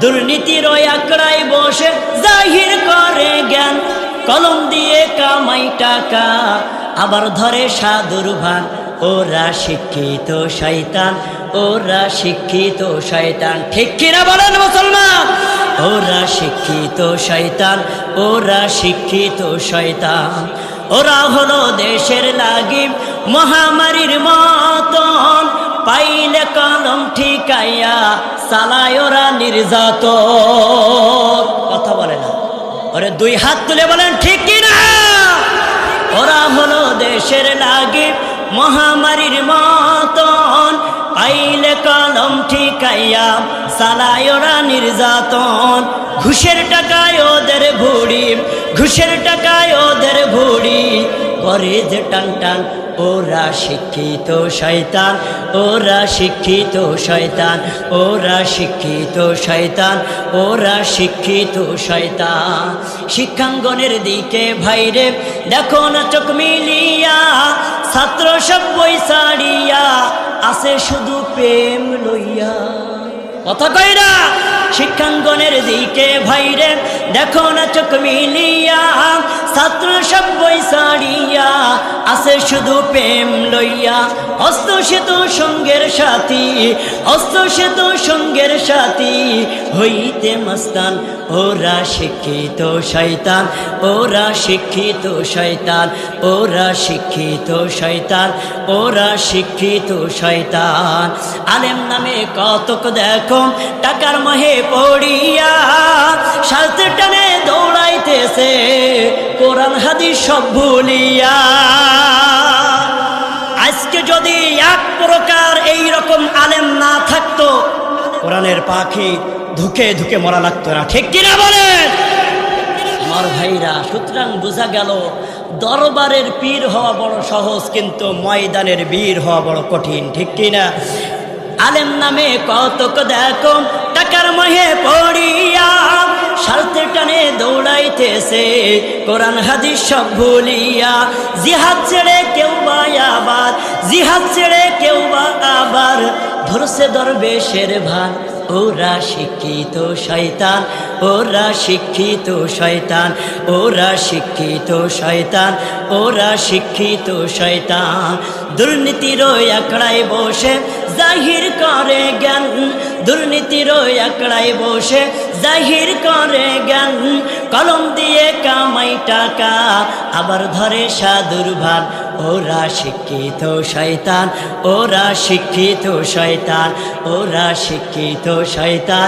দুর্নীতির ওই আকড়ায় বসে জাহির করে জ্ঞান, কলম দিয়ে কামাই টাকা আবার ধরে সাধুর ভান। ওরা শিক্ষিত শয়তান, ওরা শিক্ষিত শয়তান। ঠিক কিনা বলেন মুসলমান? ওরা শিক্ষিত শয়তান, ওরা শিক্ষিত শয়তান। ওরা হলো দেশের লাগি মহামারীর মতন, পাইলে কলম ঠিকাইয়া চালায় ওরা নির্যাতন। কথা বলে না, ওরে দুই হাত তুলে বলেন ঠিক কিনা? ওরা হলো দেশের লাগি মহামারীর মতন, পাইলে কলম ঠিকাইয়া চালায় ওরা নির্যাতন। ঘুষের টাকায় ওদের ভুড়ি, ঘুষের টাকায় ওদের ভুড়ি করে যে টান টান। ওরা শিক্ষিত শয়তান, ওরা শিক্ষিত শয়তান, ওরা শিক্ষিত শয়তান, ওরা শিক্ষিত শয়তান। শিক্ষাঙ্গনের দিকে ভাইরে দেখো না চোখ মিলিয়া, ছাত্র সব বই ছাড়িয়া আছে শুধু প্রেম লইয়া। কথা কই না? শিক্ষাঙ্গনের দিকে ভাইরে দেখো না চোখ মিলিয়া, ছাত্র সব বই ছাড়িয়া আছে শুধু প্রেম লইয়া। হস্ত সেতু সঙ্গের সাথী, হস্ত সেতু সঙ্গের সাথী হইতে মস্তান। ওরা শিক্ষিত শয়তান, ওরা শিক্ষিত শয়তান, ওরা শিক্ষিত শয়তান, ওরা শিক্ষিত শয়তান। আলেম নামে কতক দেখো টাকার মহে পড়িয়া, স্বার্থের টানে দৌড়াইতেছে কোরআন হাদিস সব ভুলিয়া। আজকে যদি এক প্রকার এই রকম আলেম না থাকতো, কোরআনের পাখি ধুকে ধুকে মরা লাগতো না। ঠিক কিনা বলেন আমার ভাইরা? সুতরাং বোঝা গেল দরবারের পীর হওয়া বড় সহজ, কিন্তু ময়দানের বীর হওয়া বড় কঠিন। ঠিক কিনা? আলেম নামে কতক দেখো টাকার মহে পড়িয়া, স্বার্থের টানে দৌড়াইতেছে কোরআন হাদিস সব ভুলিয়া। জিহাদ ছেড়ে কেউ বা আবার, জিহাদ ছেড়ে কেউ বা আবার ধরছে দরবেশের ভান। ওরা শিক্ষিত শয়তান, ওরা শিক্ষিত শয়তান, ওরা শিক্ষিত শয়তান, ওরা শিক্ষিত শয়তান। দুর্নীতির আকড়ায় বসে জাহির করে জ্ঞান, দুর্নীতির আকড়ায় বসে জাহির করে জ্ঞান, কলম দিয়ে কামাই টাকা আবার ধরে সাধুর ভান। ওরা শিক্ষিত শয়তান, ওরা শিক্ষিত শয়তান, ওরা শিক্ষিত শয়তান,